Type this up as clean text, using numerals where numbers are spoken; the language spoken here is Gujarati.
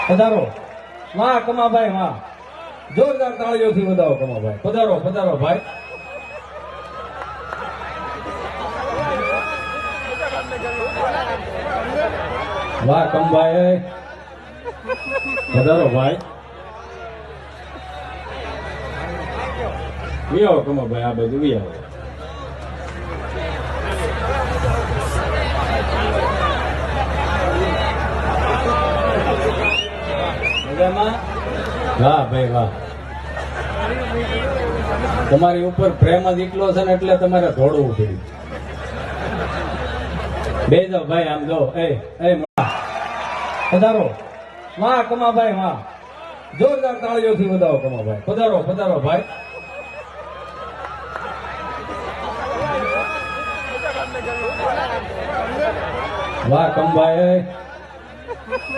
પધારો વાહ કમાભાઈ વાહ, જોરદાર તાળીઓથી વધાવો કમાભાઈ. પધારો પધારો ભાઈ. વાહ કમભાઈ, પધારો ભાઈ. વી આવો કમાભાઈ, આ બધું વી આવો. વાહ ભાઈ વાહ, તમારી ઉપર પ્રેમ જ એટલો છે ને એટલે તમારે દોડવું પડ્યું. બે જાઓ ભાઈ, આમ જો. પધારો વાહ કમાભાઈ વાહ, જોરદાર તાળીઓથી વધાવો કમાભાઈ. પધારો પધારો ભાઈ. વાહ કમભાઈ.